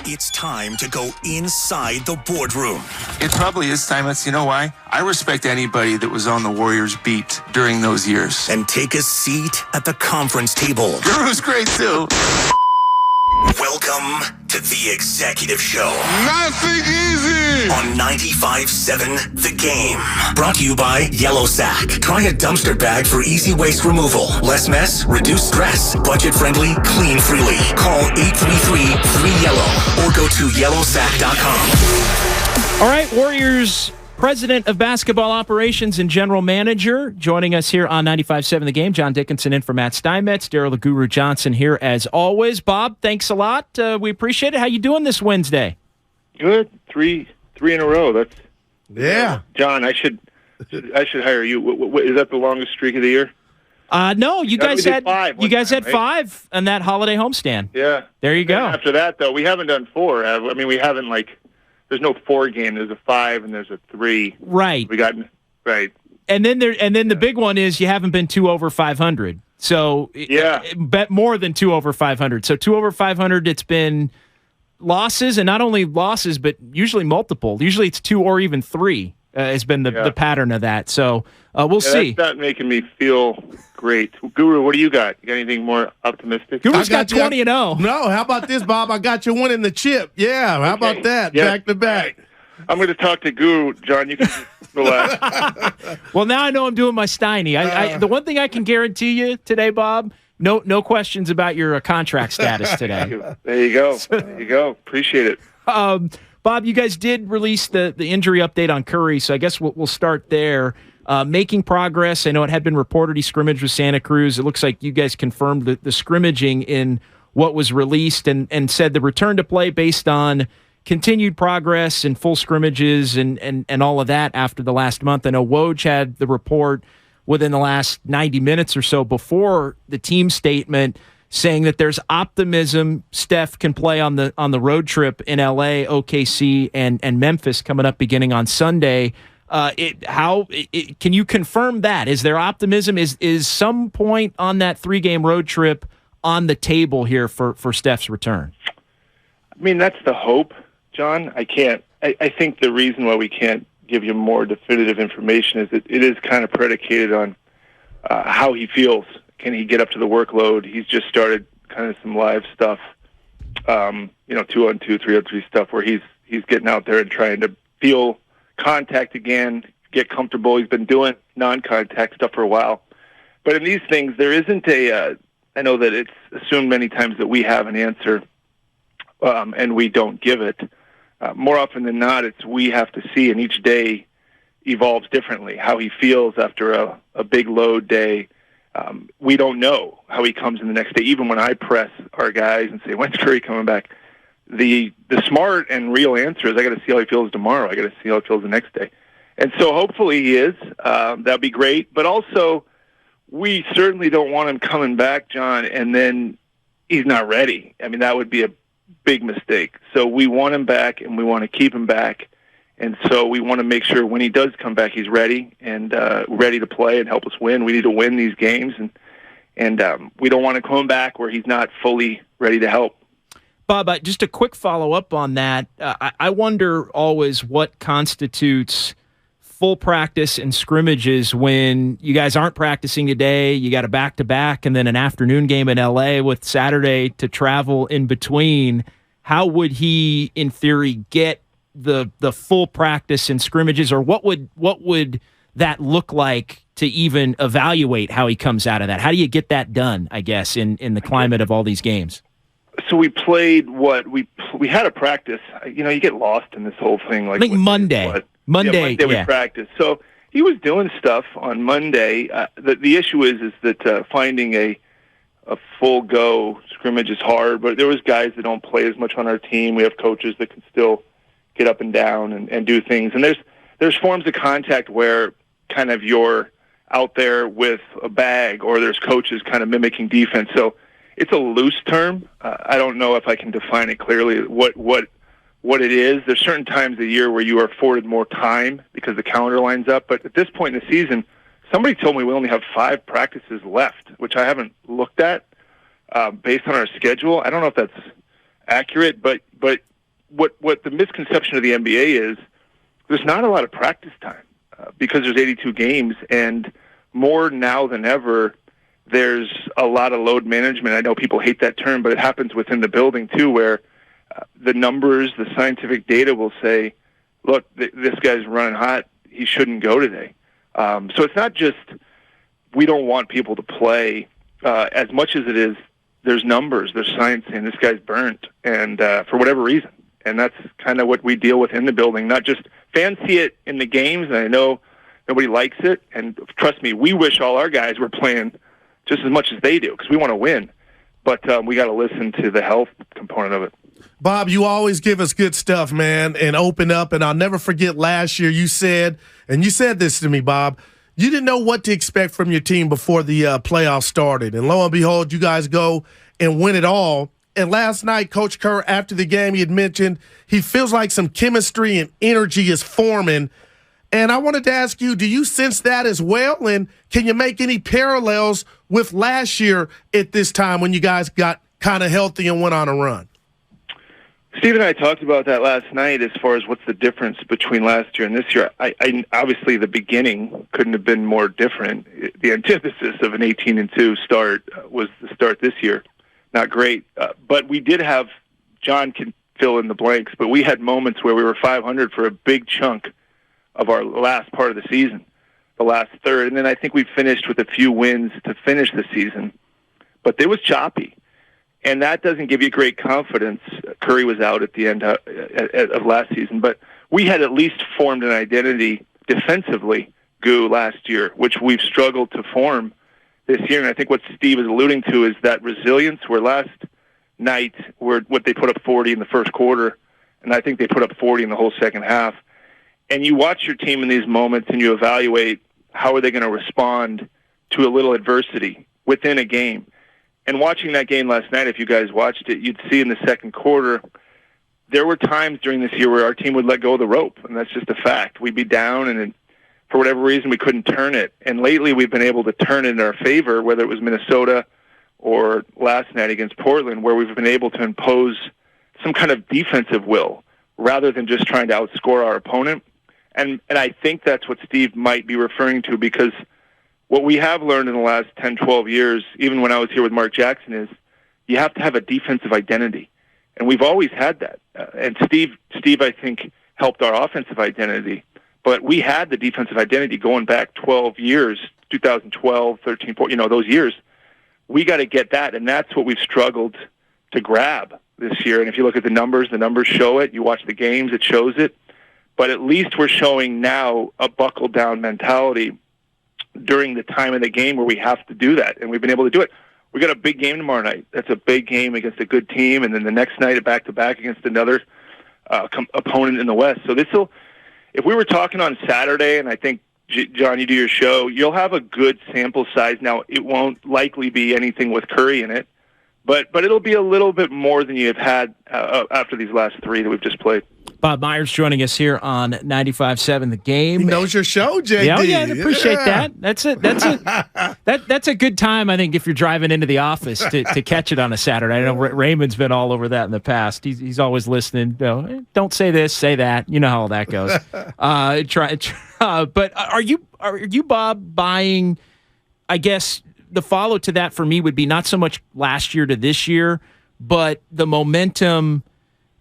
It's time to go inside the boardroom. It probably is timeless. You know why? I respect anybody that was on the Warriors beat during those years. And take a seat at the conference table. Guru's great, too. Welcome to The Executive Show. Nothing easy! On 95.7 The Game. Brought to you by Yellow Sack. Try a dumpster bag for easy waste removal. Less mess, reduce stress. Budget-friendly, clean freely. Call 833-3YELLOW or go to yellowsack.com. All right, Warriors President of Basketball Operations and General Manager joining us here on 95.7 The Game. John Dickinson in for Matt Steinmetz. Daryl the Guru Johnson here as always. Bob, thanks a lot. We appreciate it. How you doing this Wednesday? Good. Three in a row. That's John, I should hire you. Is that the longest streak of the year? No, you guys had five. You guys had 5 on that holiday homestand. Yeah. There you go. After that, though, we haven't done 4. We haven't There's no 4 game. There's a 5 and there's a 3. Right. We got right. And then the big one is you haven't been 2 over 500. So bet more than 2 over 500. So 2 over 500. It's been losses, and not only losses, but usually multiple. Usually it's 2 or even 3 has been the pattern of that. So we'll see. That's not making me feel great. Guru, what do you got? You got anything more optimistic? Guru's got 20-0. No, how about this, Bob? I got you winning the chip. Yeah, how about that? Yeah. Back to back. I'm going to talk to Guru. John, you can just relax. Well, now I know I'm doing my Steiny. The one thing I can guarantee you today, Bob, no questions about your contract status today. There you go. There you go. Appreciate it. Bob, you guys did release the injury update on Curry, so I guess we'll start there. Making progress. I know it had been reported he scrimmaged with Santa Cruz. It looks like you guys confirmed the scrimmaging in what was released and said the return to play based on continued progress and full scrimmages and all of that after the last month. I know Woj had the report within the last 90 minutes or so before the team statement saying that there's optimism Steph can play on the road trip in LA, OKC, and Memphis coming up beginning on Sunday. Can you confirm that? Is there optimism? Is some point on that 3-game road trip on the table here for Steph's return? I mean, that's the hope, John. I think the reason why we can't give you more definitive information is that it is kind of predicated on how he feels. Can he get up to the workload? He's just started kind of some live stuff, 2-on-2, 3-on-3 stuff where he's getting out there and trying to feel contact again, get comfortable. He's been doing non-contact stuff for a while. But in these things, there isn't I know that it's assumed many times that we have an answer, and we don't give it. More often than not, it's we have to see, and each day evolves differently. How he feels after a big load day, we don't know how he comes in the next day. Even when I press our guys and say, when's Curry coming back? The smart and real answer is I got to see how he feels tomorrow. I got to see how he feels the next day. And so hopefully he is. That'd be great. But also, we certainly don't want him coming back, John, and then he's not ready. I mean, that would be a big mistake. So we want him back, and we want to keep him back. And so we want to make sure when he does come back, he's ready and ready to play and help us win. We need to win these games, and we don't want to come back where he's not fully ready to help. Bob, just a quick follow-up on that. I wonder always what constitutes full practice and scrimmages when you guys aren't practicing today, you got a back-to-back, and then an afternoon game in L.A. with Saturday to travel in between. How would he, in theory, get the full practice and scrimmages, or what would that look like to even evaluate how he comes out of that? How do you get that done, I guess, in the climate of all these games? So we played we had a practice. You get lost in this whole thing. I think Monday. Monday we practiced. So he was doing stuff on Monday. The issue is that finding a full go scrimmage is hard. But there was guys that don't play as much on our team. We have coaches that can still get up and down and do things. And there's forms of contact where kind of you're out there with a bag, or there's coaches kind of mimicking defense. So it's a loose term. I don't know if I can define it clearly what it is. There's certain times of the year where you are afforded more time because the calendar lines up. But at this point in the season, somebody told me we only have 5 practices left, which I haven't looked at based on our schedule. I don't know if that's accurate, but what the misconception of the NBA is, there's not a lot of practice time because there's 82 games, and more now than ever, there's a lot of load management. I know people hate that term, but it happens within the building too, where the numbers, the scientific data will say, look, this guy's running hot. He shouldn't go today. So it's not just we don't want people to play as much as it is there's numbers, there's science saying this guy's burnt, and for whatever reason. And that's kind of what we deal with in the building. Not just fans see it in the games, and I know nobody likes it. And trust me, we wish all our guys were playing just as much as they do because we want to win. But we got to listen to the health component of it. Bob, you always give us good stuff, man, and open up. And I'll never forget last year you said this to me, Bob, you didn't know what to expect from your team before the playoffs started. And lo and behold, you guys go and win it all. And last night, Coach Kerr, after the game, he had mentioned he feels like some chemistry and energy is forming. And I wanted to ask you, do you sense that as well? And can you make any parallels with last year at this time when you guys got kind of healthy and went on a run? Steve and I talked about that last night as far as what's the difference between last year and this year. I obviously, the beginning couldn't have been more different. The antithesis of an 18-2 start was the start this year. Not great. But we did have, John can fill in the blanks, but we had moments where we were 500 for a big chunk of our last part of the season, the last third. And then I think we finished with a few wins to finish the season. But it was choppy. And that doesn't give you great confidence. Curry was out at the end of last season. But we had at least formed an identity defensively, last year, which we've struggled to form this year. And I think what Steve is alluding to is that resilience, where last night what they put up 40 in the first quarter, and I think they put up 40 in the whole second half. And you watch your team in these moments and you evaluate how are they going to respond to a little adversity within a game. And watching that game last night, if you guys watched it, you'd see in the second quarter, there were times during this year where our team would let go of the rope, and that's just a fact. We'd be down, and for whatever reason, we couldn't turn it. And lately, we've been able to turn it in our favor, whether it was Minnesota or last night against Portland, where we've been able to impose some kind of defensive will rather than just trying to outscore our opponent. And I think that's what Steve might be referring to, because what we have learned in the last 10, 12 years, even when I was here with Mark Jackson, is you have to have a defensive identity. And we've always had that. And Steve, I think, helped our offensive identity. But we had the defensive identity going back 12 years, 2012, 13, 14, those years. We got to get that, and that's what we've struggled to grab this year. And if you look at the numbers show it. You watch the games, it shows it. But at least we're showing now a buckle-down mentality during the time of the game where we have to do that, and we've been able to do it. We got a big game tomorrow night. That's a big game against a good team, and then the next night a back-to-back against another opponent in the West. So if we were talking on Saturday, and I think, John, you do your show, you'll have a good sample size. Now, it won't likely be anything with Curry in it, but it'll be a little bit more than you have had after these last three that we've just played. Bob Myers joining us here on 95.7 The Game. He knows your show, JD. Yeah, I appreciate that. That's a good time, I think, if you're driving into the office to catch it on a Saturday. I know Raymond's been all over that in the past. He's always listening. Don't say this, say that. You know how all that goes. But are you, Bob, buying? I guess the follow to that for me would be not so much last year to this year, but the momentum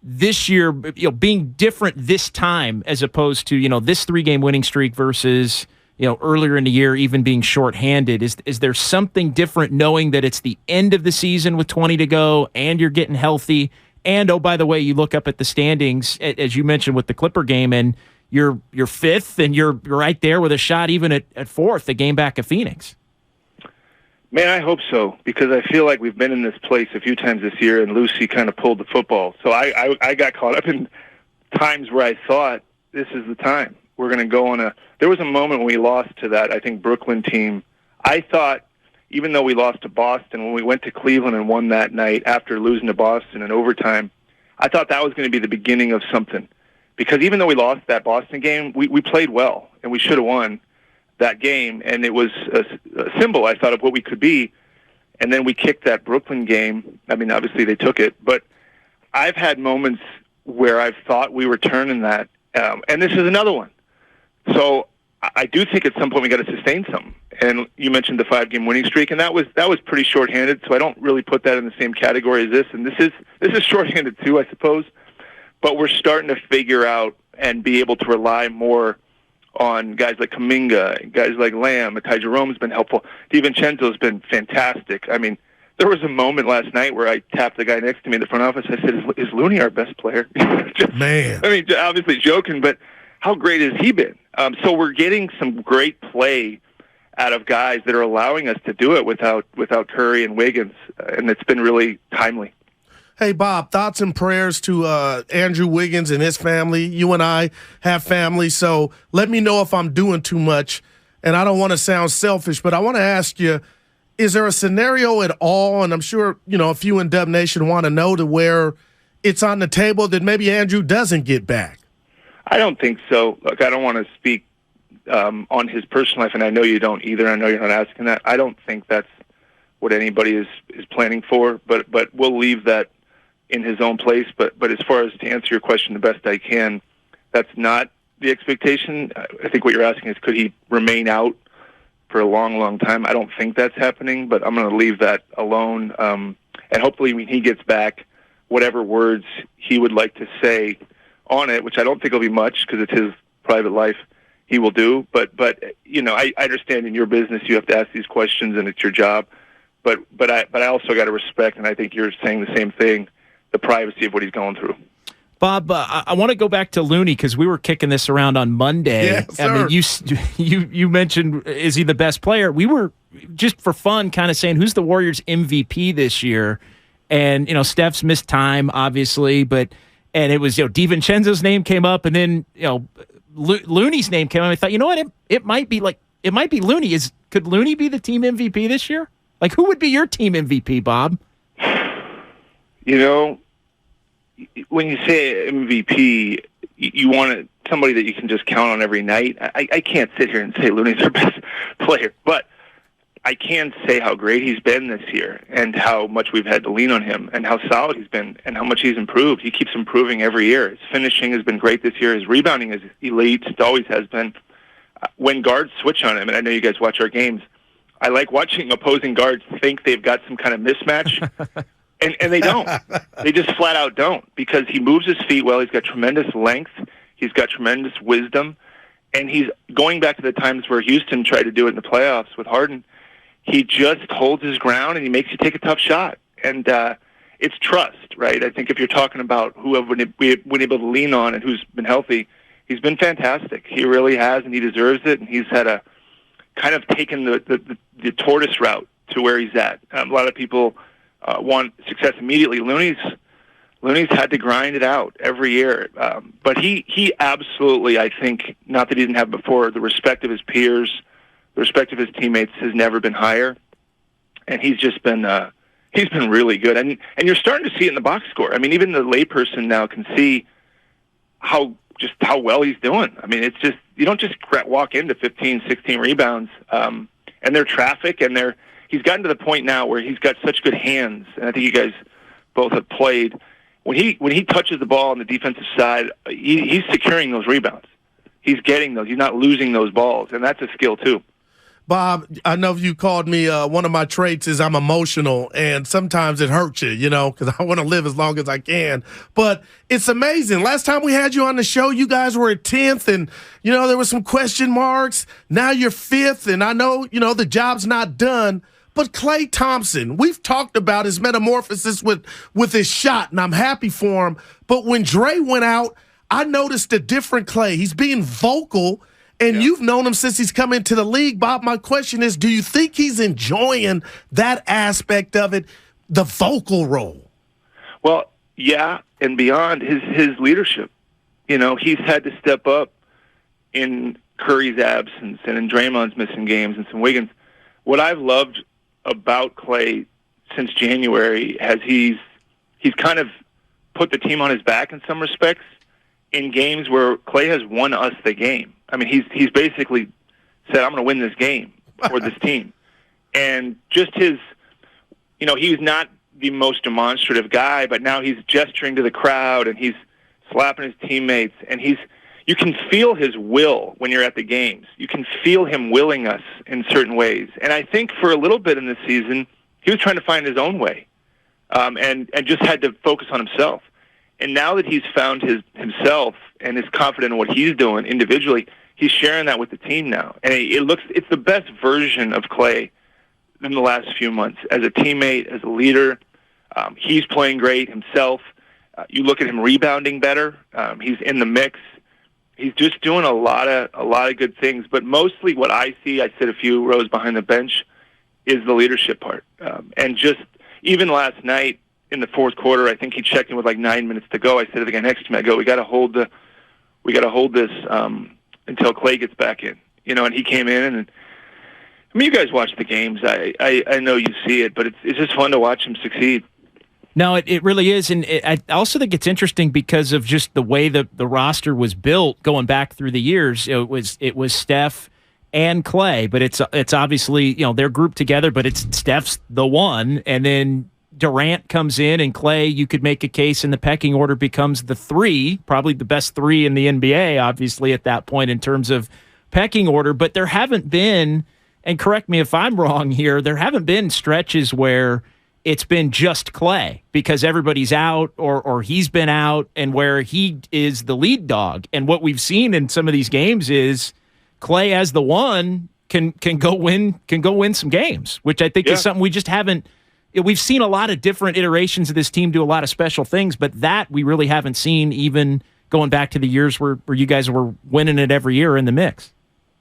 this year, being different this time as opposed to, this 3-game winning streak versus, earlier in the year, even being shorthanded. Is there something different knowing that it's the end of the season with 20 to go and you're getting healthy? And, oh, by the way, you look up at the standings, as you mentioned with the Clipper game, and you're fifth and you're right there with a shot even at fourth, the game back at Phoenix. Man, I hope so, because I feel like we've been in this place a few times this year, and Lucy kind of pulled the football. So I got caught up in times where I thought, this is the time. We're going to go on there was a moment when we lost to that, I think, Brooklyn team. I thought, even though we lost to Boston, when we went to Cleveland and won that night after losing to Boston in overtime, I thought that was going to be the beginning of something. Because even though we lost that Boston game, we played well, and we should have won that game, and it was a symbol, I thought, of what we could be. And then we kicked that Brooklyn game. I mean, obviously they took it, but I've had moments where I've thought we were turning that. And this is another one. So I do think at some point we got to sustain something. And you mentioned the 5-game winning streak, and that was pretty shorthanded. So I don't really put that in the same category as this. And this is shorthanded too, I suppose. But we're starting to figure out and be able to rely more on guys like Kuminga, guys like Lamb. Ty Jerome's been helpful. DiVincenzo's been fantastic. I mean, there was a moment last night where I tapped the guy next to me in the front office. I said, "Is Looney our best player?" Man, I mean, obviously joking, but how great has he been? So we're getting some great play out of guys that are allowing us to do it without Curry and Wiggins, and it's been really timely. hey, Bob, thoughts and prayers to Andrew Wiggins and his family. You and I have family, so let me know if I'm doing too much. And I don't want to sound selfish, but I want to ask you, is there a scenario at all, and I'm sure, a few in Dub Nation want to know, to where it's on the table that maybe Andrew doesn't get back? I don't think so. Look, I don't want to speak on his personal life, and I know you don't either. I know you're not asking that. I don't think that's what anybody is planning for, but we'll leave that in his own place. But as far as to answer your question the best I can, that's not the expectation. I think what you're asking is, could he remain out for a long, long time? I don't think that's happening, but I'm going to leave that alone. And hopefully when he gets back, whatever words he would like to say on it, which I don't think will be much because it's his private life, he will do. But I understand in your business you have to ask these questions and it's your job. But I also got to respect, and I think you're saying the same thing, the privacy of what he's going through. Bob, I want to go back to Looney because we were kicking this around on Monday. Yes, sir. I mean, you mentioned, is he the best player? We were just for fun kind of saying, who's the Warriors MVP this year? And Steph's missed time, obviously, and it was DiVincenzo's name came up, and then Looney's name came up. I thought, you know what, it might be Looney. Could Looney be the team MVP this year? Like, who would be your team MVP, Bob? When you say MVP, you want somebody that you can just count on every night. I can't sit here and say Looney's our best player, but I can say how great he's been this year and how much we've had to lean on him and how solid he's been and how much he's improved. He keeps improving every year. His finishing has been great this year. His rebounding is elite. It always has been. When guards switch on him, and I know you guys watch our games, I like watching opposing guards think they've got some kind of mismatch. And they don't. They just flat out don't, because he moves his feet well. He's got tremendous length. He's got tremendous wisdom. And he's going back to the times where Houston tried to do it in the playoffs with Harden. He just holds his ground, and he makes you take a tough shot. And it's trust, right? I think if you're talking about who we've been able to lean on and who's been healthy, he's been fantastic. He really has, and he deserves it. And he's had a kind of taken the tortoise route to where he's at. A lot of people want success immediately. Looney's had to grind it out every year. But he absolutely, I think, not that he didn't have before, the respect of his peers, the respect of his teammates has never been higher. And he's just been really good. And you're starting to see it in the box score. I mean, even the layperson now can see how well he's doing. I mean, it's just, you don't just walk into 15, 16 rebounds, and they're traffic, and he's gotten to the point now where he's got such good hands, and I think you guys both have played. When he touches the ball on the defensive side, he's securing those rebounds. He's getting those. He's not losing those balls, and that's a skill too. Bob, I know you called me, one of my traits is I'm emotional, and sometimes it hurts you, because I want to live as long as I can. But it's amazing. Last time we had you on the show, you guys were at 10th, and, there were some question marks. Now you're 5th, and I know, the job's not done. But Klay Thompson, we've talked about his metamorphosis with his shot, and I'm happy for him. But when Dre went out, I noticed a different Klay. He's being vocal. And You've known him since he's come into the league. Bob, my question is, do you think he's enjoying that aspect of it, the vocal role? Well, yeah, and beyond his leadership. He's had to step up in Curry's absence and in Draymond's missing games and some Wiggins. What I've loved about Klay since January has he's kind of put the team on his back in some respects in games where Klay has won us the game. I mean, he's basically said, I'm going to win this game for this team. And just his, he's not the most demonstrative guy, but now he's gesturing to the crowd and he's slapping his teammates, and you can feel his will when you're at the games. You can feel him willing us in certain ways. And I think for a little bit in this season, he was trying to find his own way, and just had to focus on himself. And now that he's found himself and is confident in what he's doing individually, he's sharing that with the team now. And it's the best version of Clay in the last few months as a teammate, as a leader. He's playing great himself. You look at him rebounding better. He's in the mix. He's just doing a lot of good things. But mostly what I see, I sit a few rows behind the bench, is the leadership part. And just even last night in the fourth quarter, I think he checked in with like 9 minutes to go. I said to the guy next to me, I go, we got to hold this until Clay gets back in. And he came in, and I mean, you guys watch the games. I know you see it, but it's just fun to watch him succeed. No, it really is, and I also think it's interesting because of just the way the roster was built going back through the years. It was Steph and Clay, but it's obviously they're grouped together, but it's Steph's the one, and then Durant comes in, and Clay, you could make a case in the pecking order, becomes the three, probably the best three in the NBA, obviously, at that point in terms of pecking order. But there haven't been, and correct me if I'm wrong here, there haven't been stretches where it's been just Clay because everybody's out or he's been out, and where he is the lead dog. And what we've seen in some of these games is Clay as the one can go win some games, which I think is something we just haven't. We've seen a lot of different iterations of this team do a lot of special things, but that we really haven't seen, even going back to the years where you guys were winning it every year in the mix.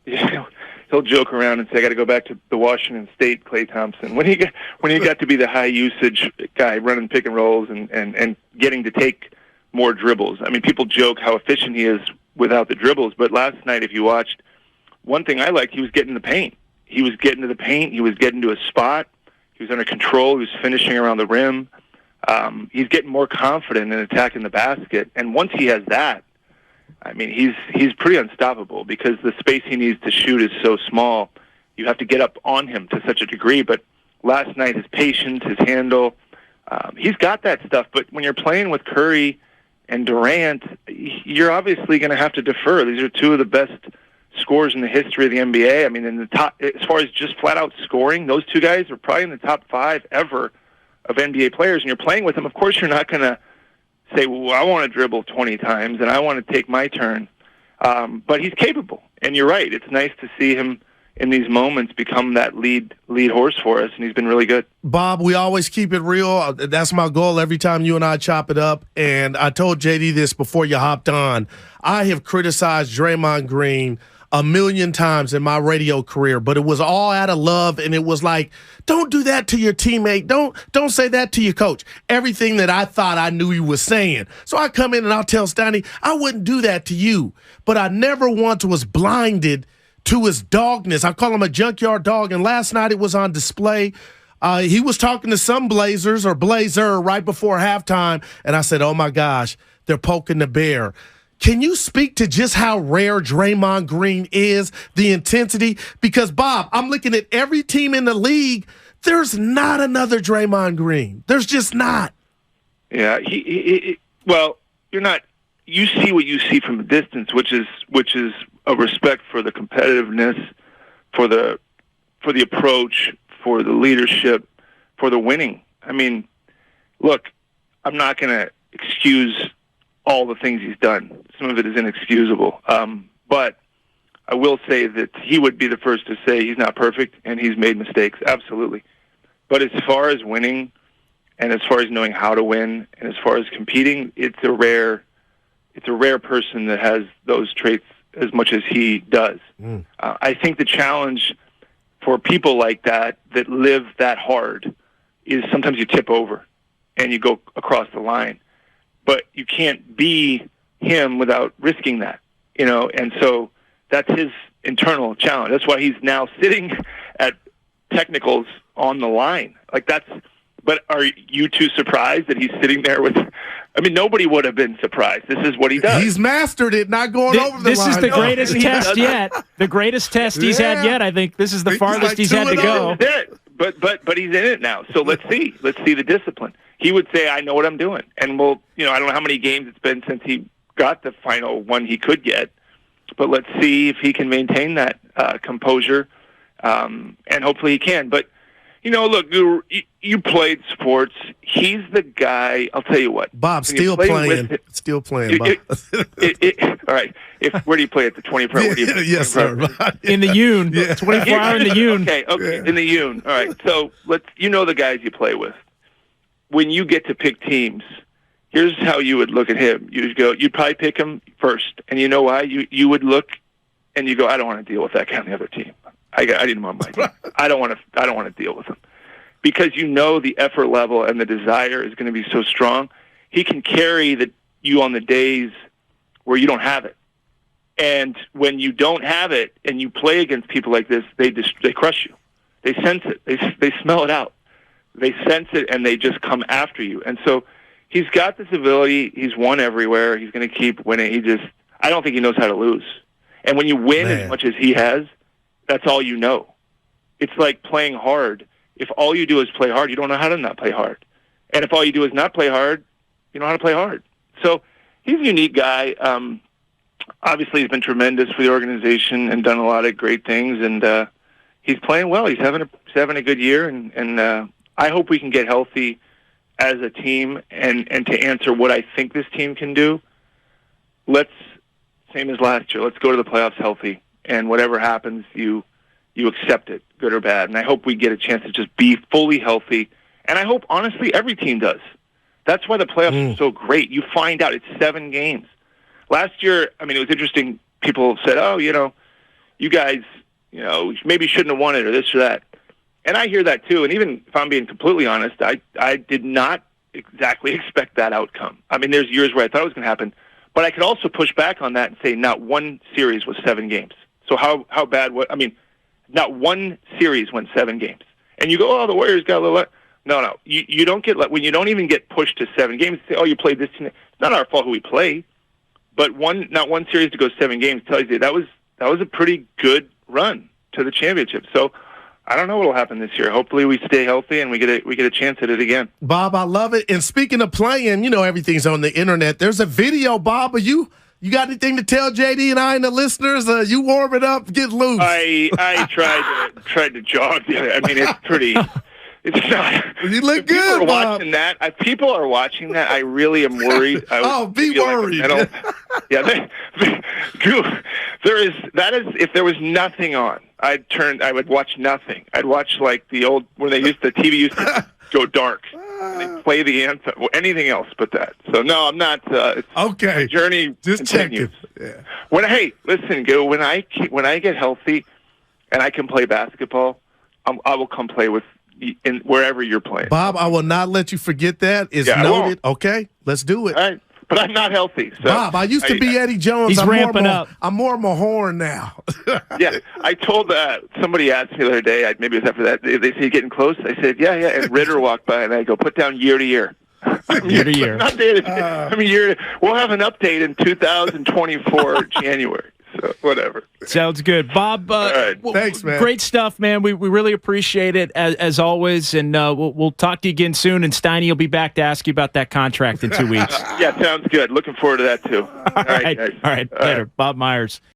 Yeah, he'll joke around and say, "I got to go back to the Washington State Klay Thompson." When he got to be the high usage guy, running pick and rolls and getting to take more dribbles. I mean, people joke how efficient he is without the dribbles, but last night, if you watched, one thing I liked, he was getting the paint. He was getting to the paint. He was getting to a spot. He was under control. He was finishing around the rim. He's getting more confident in attacking the basket. And once he has that, I mean, he's pretty unstoppable because the space he needs to shoot is so small. You have to get up on him to such a degree. But last night, his patience, his handle, he's got that stuff. But when you're playing with Curry and Durant, you're obviously going to have to defer. These are two of the best scorers in the history of the NBA. I mean, in the top, as far as just flat out scoring, those two guys are probably in the top 5 ever of NBA players. And you're playing with them. Of course, you're not going to say, well, I want to dribble 20 times and I want to take my turn. But he's capable. And you're right. It's nice to see him in these moments become that lead horse for us. And he's been really good. Bob, we always keep it real. That's my goal every time you and I chop it up. And I told JD this before you hopped on. I have criticized Draymond Green a million times in my radio career, but it was all out of love, and it was like, don't do that to your teammate. Don't say that to your coach. Everything that I thought I knew he was saying. So I come in and I'll tell Steiny, I wouldn't do that to you. But I never once was blinded to his dogness. I call him a junkyard dog, and last night it was on display. He was talking to some Blazers or Blazer right before halftime, and I said, oh my gosh, they're poking the bear. Can you speak to just how rare Draymond Green is, the intensity? Because, Bob, I'm looking at every team in the league. There's not another Draymond Green. There's just not. Yeah, well, you're not. You see what you see from a distance, which is a respect for the competitiveness, for the approach, for the leadership, for the winning. I mean, look, I'm not going to excuse all the things he's done. Some of it is inexcusable. But I will say that he would be the first to say he's not perfect and he's made mistakes. Absolutely. But as far as winning and as far as knowing how to win and as far as competing, it's a rare person that has those traits as much as he does. I think the challenge for people like that live that hard is sometimes you tip over and you go across the line. But you can't be him without risking that, and so that's his internal challenge. That's why he's now sitting at technicals on the line. But are you too surprised that he's sitting there with, I mean, nobody would have been surprised. This is what he does. He's mastered it, not going over the line. This is the greatest test yet. The greatest test he's had yet. I think this is the farthest he's had to go. But he's in it now. So let's see the discipline. He would say, I know what I'm doing. And I don't know how many games it's been since he got the final one he could get. But let's see if he can maintain that composure, and hopefully he can. But, look, you played sports. He's the guy. I'll tell you what. Bob, still playing. Bob. All right. Where do you play at the 24 hour? Yes, sir. In the Yoon. 24 hour in the Yoon. Okay. In the Yoon. All right. So the guys you play with. When you get to pick teams, here's how you would look at him. You'd probably pick him first. And you know why? You would look and you go, I don't want to deal with that guy on the other team. I didn't want my team. I don't want to deal with him. Because the effort level and the desire is going to be so strong. He can carry you on the days where you don't have it. And when you don't have it and you play against people like this, they crush you. They sense it. They smell it out. They sense it and they just come after you. And so he's got this ability. He's won everywhere. He's going to keep winning. I don't think he knows how to lose. And when you win as much as he has, that's all you know. It's like playing hard. If all you do is play hard, you don't know how to not play hard. And if all you do is not play hard, you know how to play hard. So he's a unique guy. Obviously, he's been tremendous for the organization and done a lot of great things. And he's playing well. He's having a good year. And I hope we can get healthy as a team. And to answer what I think this team can do, same as last year, let's go to the playoffs healthy. And whatever happens, you accept it, good or bad. And I hope we get a chance to just be fully healthy. And I hope, honestly, every team does. That's why the playoffs are so great. You find out it's 7 games. Last year, it was interesting. People said, you guys, maybe shouldn't have won it or this or that. And I hear that too. And even if I'm being completely honest, I did not exactly expect that outcome. There's years where I thought it was going to happen. But I could also push back on that and say not one series was 7 games. So how bad was not one series went 7 games. And you go, the Warriors got a little. No. You don't get when you don't even get pushed to 7 games. Say, you played this team. It's not our fault who we play, but not one series to go 7 games tells you that was a pretty good run to the championship. So I don't know what will happen this year. Hopefully we stay healthy and we get a chance at it again. Bob, I love it. And speaking of playing, everything's on the internet. There's a video, Bob. You got anything to tell JD and I and the listeners? You warm it up, get loose. I tried to jog. It's pretty. It's not. You look people good, are Bob. watching that. People are watching that. I really am worried. Be worried. If there was nothing on, I would watch nothing. I'd watch like the old when the TV used to go dark. And they play the anthem, anything else but that. So no, I'm not. Okay. Journey just continues. checking. Yeah. Listen, Gil. When I get healthy, and I can play basketball, I will come play with wherever you're playing. Bob, I will not let you forget that. It's noted. Okay, let's do it. All right. But I'm not healthy. So Bob, I used to be Eddie Jones. He's ramping up. I'm more Mahorn now. Yeah, I told somebody asked me the other day. Maybe it was after that. They say getting close. I said, yeah. And Ritter walked by, and I go, put down year to year. Year to year. Not day to day. Year. We'll have an update in 2024 January. So whatever. Sounds good, Bob. Right. Thanks, man. Great stuff, man. We really appreciate it as always, and we'll talk to you again soon. And Steiny will be back to ask you about that contract in 2 weeks. Yeah, sounds good. Looking forward to that too. All right. Later, Bob Myers.